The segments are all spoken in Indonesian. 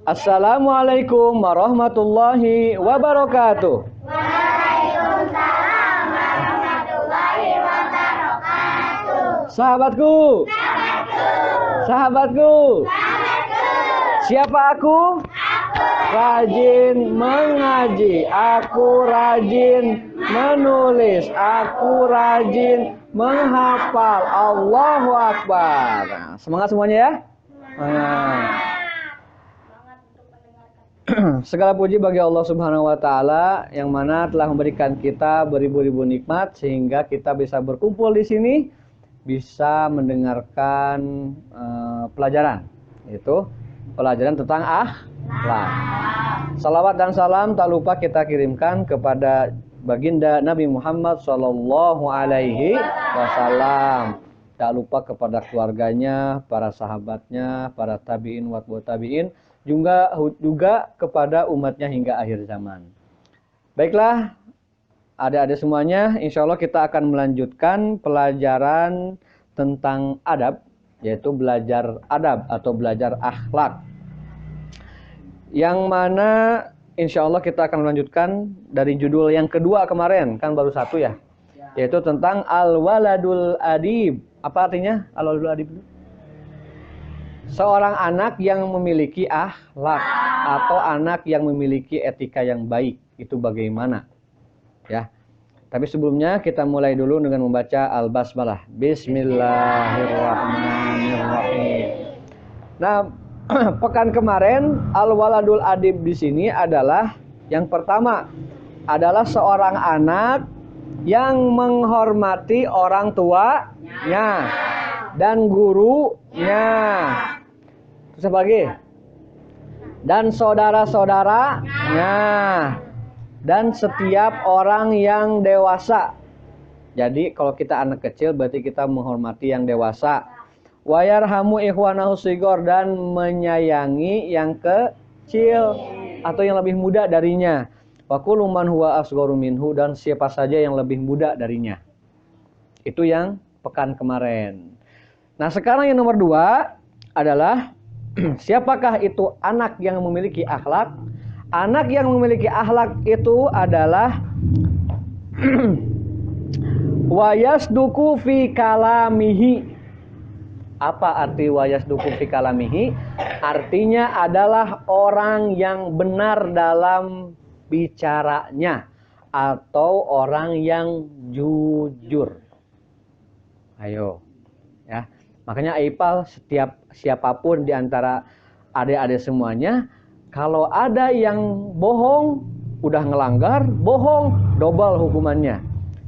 Assalamualaikum warahmatullahi wabarakatuh. Waalaikumsalam warahmatullahi wabarakatuh. Sahabatku, sahabatku, siapa aku? Rajin mengaji, aku rajin menulis, aku rajin menghafal. Allahu Akbar. Semangat semuanya ya. Segala puji bagi Allah Subhanahu wa taala yang mana telah memberikan kita beribu-ribu nikmat sehingga kita bisa berkumpul di sini, bisa mendengarkan pelajaran, yaitu pelajaran tentang akhlak. Salawat dan salam tak lupa kita kirimkan kepada baginda Nabi Muhammad sallallahu alaihi wasallam. Tak lupa kepada keluarganya, para sahabatnya, para tabi'in wa tabi'in, juga kepada umatnya hingga akhir zaman. Baiklah, adik-adik semuanya, insya Allah kita akan melanjutkan pelajaran tentang adab, yaitu belajar adab atau belajar akhlak. Yang mana insya Allah kita akan melanjutkan dari judul yang kedua kemarin, kan baru satu ya, yaitu tentang al-waladul adib. Apa artinya al-waladul adib? Seorang anak yang memiliki akhlak atau anak yang memiliki etika yang baik, itu bagaimana? Ya. Tapi sebelumnya kita mulai dulu dengan membaca Al-Basmalah. Bismillahirrahmanirrahim. Nah, pekan kemarin al-waladul adib di sini adalah yang pertama adalah seorang anak yang menghormati orang tuanya dan gurunya. Sebagai dan saudara-saudaranya dan setiap orang yang dewasa. Jadi kalau kita anak kecil berarti kita menghormati yang dewasa. Wa yarhamu ikhwanahu shigor, dan menyayangi yang kecil atau yang lebih muda darinya. Wa kullu man huwa asgharu minhu, dan siapa saja yang lebih muda darinya. Itu yang pekan kemarin. Nah, sekarang yang nomor 2 adalah siapakah itu anak yang memiliki akhlak? Anak yang memiliki akhlak itu adalah wayasduku fi kalamihi. Apa arti wayasduku fi kalamihi? Artinya adalah orang yang benar dalam bicaranya atau orang yang jujur. Ayo, ya. Makanya Aipal siapapun di antara adik-adik semuanya, kalau ada yang bohong, udah ngelanggar, bohong, double hukumannya.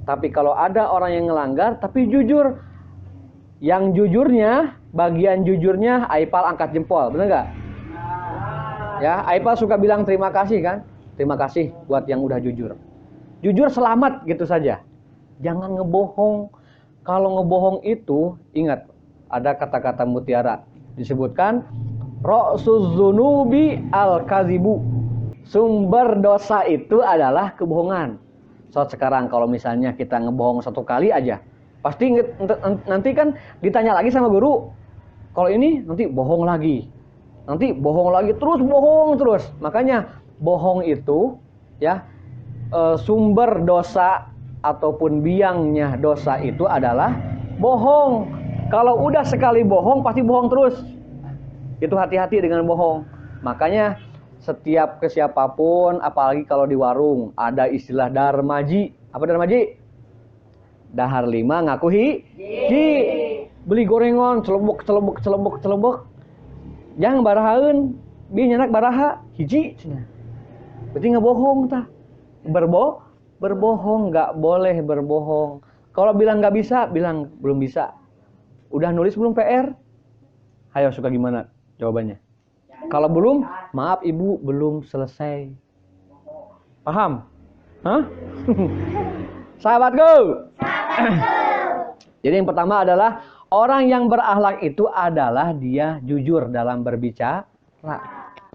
Tapi kalau ada orang yang ngelanggar, tapi jujur, yang jujurnya, bagian jujurnya Aipal angkat jempol, bener nggak? Ya, Aipal suka bilang terima kasih kan? Terima kasih buat yang udah jujur. Jujur selamat gitu saja. Jangan ngebohong. Kalau ngebohong itu, ingat, ada kata-kata mutiara disebutkan ra'suz dzunubi al-kadzibu. Sumber dosa itu adalah kebohongan. So sekarang kalau misalnya kita ngebohong 1 kali aja, pasti nanti kan ditanya lagi sama guru. Kalau ini nanti bohong lagi. Nanti bohong lagi, terus bohong terus. Makanya bohong itu ya, sumber dosa ataupun biangnya dosa itu adalah bohong. Kalau udah sekali bohong, pasti bohong terus. Itu hati-hati dengan bohong. Makanya setiap ke siapapun, apalagi kalau di warung, ada istilah darmaji. Apa darmaji? Dahar 5 ngaku hiji. Beli gorengan, celebuk. Jangan barahaeun, bi nyanak baraha hiji. Berarti ngebohong tah. Berbohong, nggak boleh berbohong. Kalau bilang nggak bisa, bilang belum bisa. Udah nulis belum PR? Ayo, suka gimana jawabannya? Kalau belum, maaf ibu, belum selesai. Paham? Hah? Sahabatku. Jadi yang pertama adalah orang yang berakhlak itu adalah dia jujur dalam berbicara.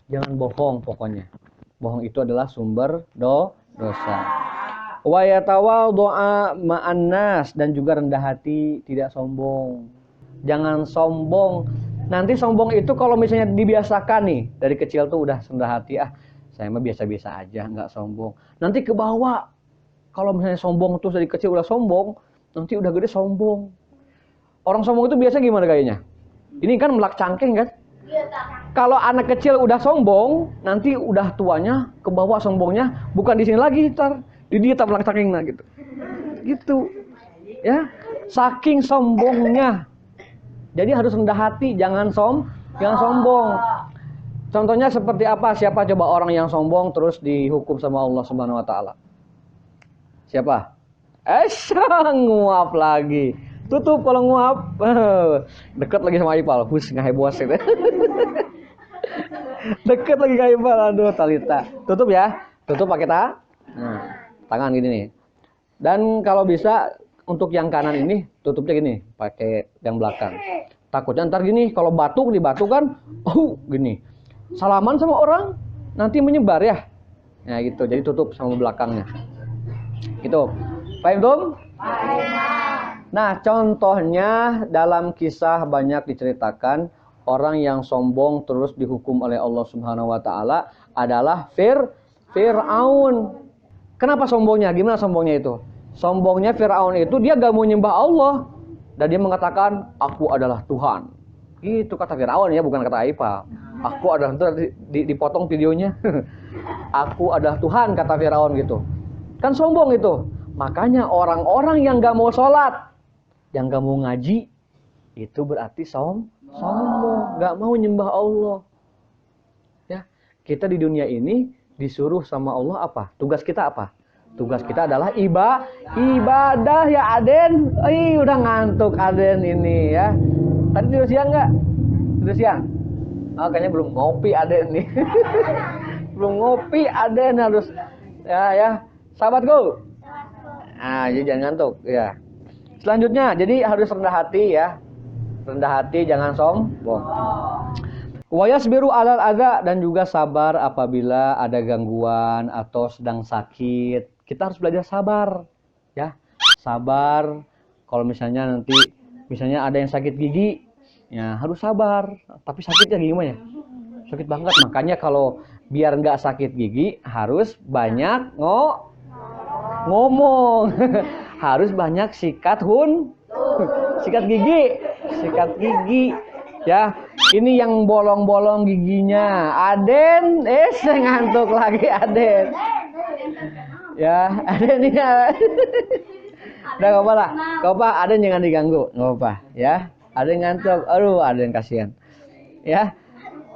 Jangan bohong pokoknya. Bohong itu adalah sumber dosa. Wa yatawaddu'a ma'an nas, dan juga rendah hati, tidak sombong. Jangan sombong Nanti sombong itu kalau misalnya dibiasakan nih, dari kecil tuh udah rendah hati, saya mah biasa-biasa aja, nggak sombong. Nanti ke bawah, kalau misalnya sombong terus dari kecil udah sombong, nanti udah gede sombong. Orang sombong itu biasa gimana kayaknya? Ini kan melak cangkeng kan? Kalau anak kecil udah sombong, nanti udah tuanya ke bawah sombongnya, bukan di sini lagi, ntar di dia tak melak cangkeng gitu. Gitu. Ya, saking sombongnya. Jadi harus rendah hati, jangan sombong. Contohnya seperti apa? Siapa coba orang yang sombong terus dihukum sama Allah Subhanahu wa taala? Siapa? Nguap lagi. Tutup kalau nguap. Deket lagi sama Ipal. Ngeheboas itu. Deket lagi sama Ipal. Aduh, Talita. Tutup ya. Tutup pakai tangan gini nih. Dan kalau bisa untuk yang kanan ini tutupnya gini, pakai yang belakang. Takutnya ntar gini, kalau batuk di batu kan, gini. Salaman sama orang nanti menyebar ya. Ya gitu. Jadi tutup sama belakangnya. Gitu. Paham, Tom? Nah, contohnya dalam kisah banyak diceritakan orang yang sombong terus dihukum oleh Allah Subhanahu wa taala adalah Fir'aun. Kenapa sombongnya? Gimana sombongnya itu? Sombongnya Fir'aun itu dia gak mau nyembah Allah dan dia mengatakan aku adalah Tuhan. Itu kata Fir'aun ya, bukan kata Aifah. Aku adalah, dipotong videonya. Aku adalah Tuhan kata Fir'aun gitu. Kan sombong itu. Makanya orang-orang yang gak mau sholat, yang gak mau ngaji, itu berarti sombong, gak mau nyembah Allah. Ya, kita di dunia ini disuruh sama Allah apa? Tugas kita apa? Tugas kita adalah ibadah ya Aden. Udah ngantuk Aden ini ya. Tadi tidur siang nggak? Tidur siang? Kayaknya belum ngopi Aden nih. Belum ngopi Aden harus ya. Sahabatku. Jadi jangan ngantuk ya. Selanjutnya, jadi harus rendah hati ya. Rendah hati, jangan sombong. Wa yasbiru alal adza, dan juga sabar apabila ada gangguan atau sedang sakit. Kita harus belajar sabar ya. Sabar kalau misalnya nanti ada yang sakit gigi, ya harus sabar. Tapi sakitnya gimana ya? Sakit banget. Makanya kalau biar nggak sakit gigi harus banyak ngomong. Harus banyak sikat gigi ya. Ini yang bolong-bolong giginya Aden, saya ngantuk lagi Aden ya. Aden ini udah gak apa lah, gak apa, Aden jangan diganggu, gak apa ya. Aden ngantuk, aduh Aden kasihan ya.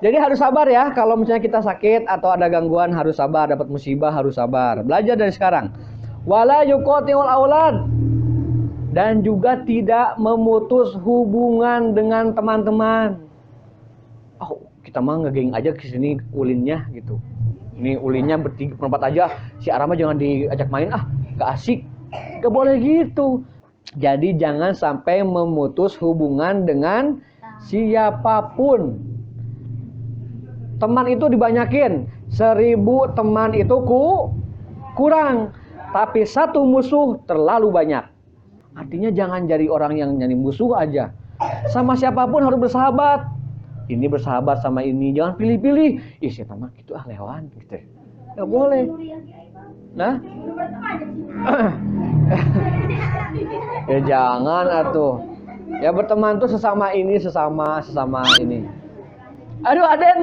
Jadi harus sabar ya. Kalau misalnya kita sakit atau ada gangguan harus sabar, dapat musibah harus sabar. Belajar dari sekarang. Wala yuqati'ul aulad, dan juga tidak memutus hubungan dengan teman-teman. Kita mah ngegeng aja ke sini ulinnya gitu. Ini ulinnya berempat aja. Si Arama jangan diajak main, gak asik. Gak boleh gitu. Jadi jangan sampai memutus hubungan dengan siapapun. Teman itu dibanyakin. 1000 teman itu kurang. Tapi 1 musuh terlalu banyak. Artinya jangan jadi orang yang nyari musuh aja. Sama siapapun harus bersahabat. Ini bersahabat sama ini, jangan pilih-pilih. Si teman gitu lewan gitu. Gak boleh. Nah, ya jangan atuh. Ya berteman tuh sesama ini. Aduh Aden.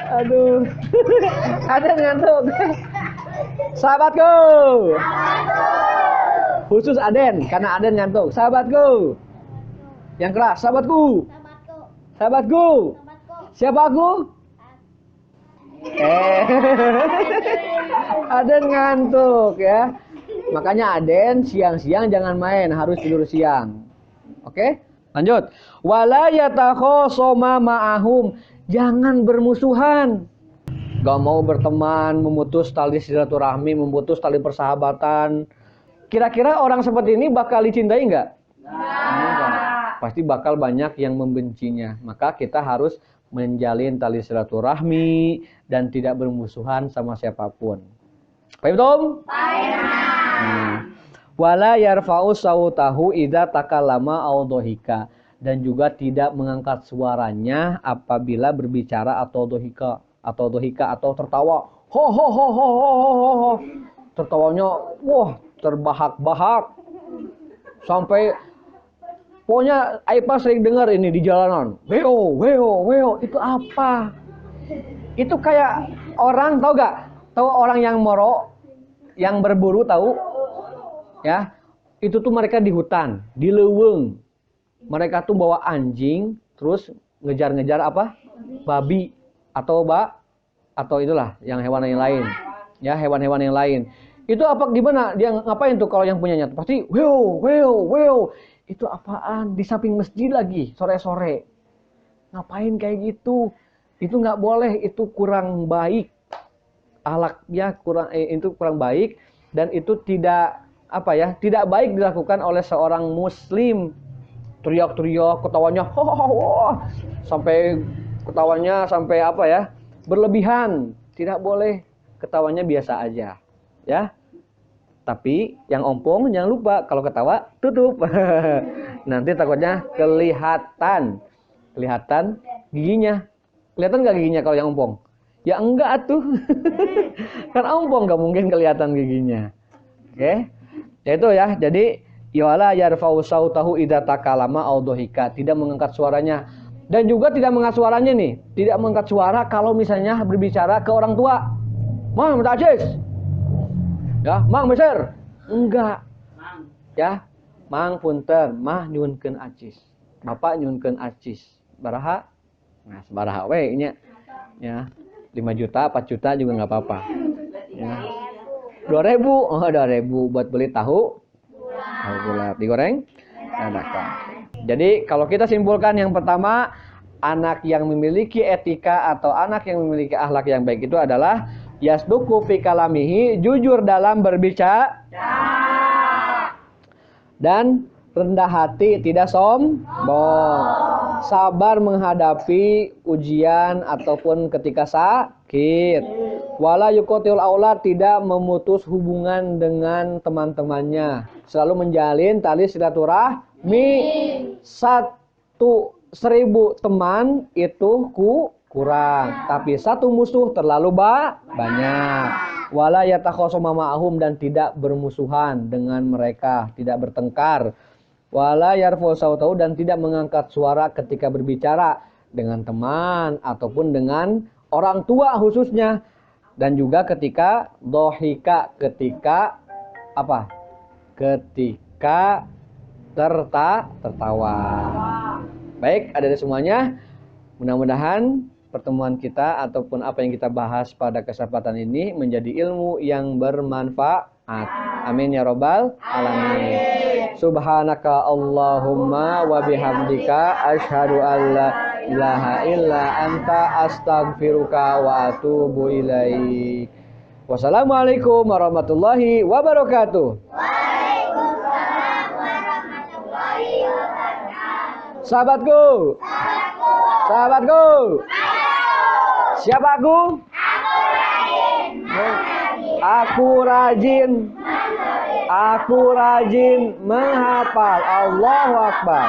Aduh. Aden ngantuk. Sahabatku. Khusus Aden, karena Aden ngantuk. Sahabatku. Yang keras, sahabatku. Siapa aku? Aden ngantuk ya. Makanya Aden siang-siang jangan main, harus tidur siang. Oke? Lanjut. Wala yatakhasama ma'ahum, jangan bermusuhan. Gak mau berteman, memutus tali silaturahmi, memutus tali persahabatan. Kira-kira orang seperti ini bakal dicintai enggak? Enggak. Pasti bakal banyak yang membencinya. Maka kita harus menjalin tali silaturahmi dan tidak bermusuhan sama siapapun. Paham, Tom? Paham. Wala yarfa'u sautahu idza takallama aw dhahika, dan juga tidak mengangkat suaranya apabila berbicara atau dohika atau tertawa. Ho ho ho ho ho ho ho. Tertawanya wah terbahak-bahak sampai pokoknya Aipa sering dengar ini di jalanan. Weo weo weo itu apa? Itu kayak orang tahu gak? Tahu orang yang moro, yang berburu tahu? Ya, itu tuh mereka di hutan, di leuweung. Mereka tuh bawa anjing, terus ngejar-ngejar apa? Babi atau itulah yang hewan yang lain. Ya, hewan-hewan yang lain. Itu apa gimana? Dia ngapain tuh kalau yang punyanya? Pasti weo weo weo. Itu apaan? Di samping masjid lagi, sore-sore. Ngapain kayak gitu? Itu nggak boleh, itu kurang baik. Akhlaknya itu kurang baik dan itu tidak tidak baik dilakukan oleh seorang muslim. Teriak-teriak, ketawanya sampai ketawanya sampai berlebihan. Tidak boleh, ketawanya biasa aja, ya. Tapi yang ompong jangan lupa kalau ketawa tutup. Nanti takutnya kelihatan giginya. Kelihatan nggak giginya kalau yang ompong? Ya enggak tuh. Kan ompong nggak mungkin kelihatan giginya. Oke. Ya itu ya. Jadi wala yarfa'u sautahu idza takalama aw dhahika, tidak mengangkat suaranya. Dan juga tidak mengangkat suaranya nih, tidak mengangkat suara kalau misalnya berbicara ke orang tua. Mang, minta acis. Ya, mang beser. Enggak. Ya. Mang punten, mah nyunkeun acis. Bapak nyunkeun acis. Baraha? Nah, sabaraha we nya. Ya. 5 juta, 4 juta juga enggak apa-apa. Ya. 2.000. Oh, 2.000 buat beli tahu. Tahu bulat digoreng. Adakan. Jadi, kalau kita simpulkan yang pertama, anak yang memiliki etika atau anak yang memiliki akhlak yang baik itu adalah yasduku fi kalamihi, jujur dalam berbicara dan rendah hati, tidak sombong, sabar menghadapi ujian ataupun ketika sakit, wala yuqatil aulad, tidak memutus hubungan dengan teman-temannya, selalu menjalin tali silaturahmi. 1.000 teman itu kurang, tapi 1 musuh terlalu banyak. Wala yatakhasama ma'ahum, dan tidak bermusuhan dengan mereka, tidak bertengkar. Wala yarfa'u sautahu, dan tidak mengangkat suara ketika berbicara dengan teman ataupun dengan orang tua khususnya. Dan juga ketika dohika, ketika tertawa. Baik, ada semuanya. Mudah-mudahan pertemuan kita ataupun apa yang kita bahas pada kesempatan ini menjadi ilmu yang bermanfaat. Amin ya robbal alamin. Subhanaka Allahumma wa bihamdika asyhadu an la ilaha illa anta astaghfiruka wa atubu ilaik. Wassalamualaikum warahmatullahi wabarakatuh. Waalaikumsalam warahmatullahi wabarakatuh. Sahabatku. Siapa aku? Aku rajin menghafal. Allahu Akbar.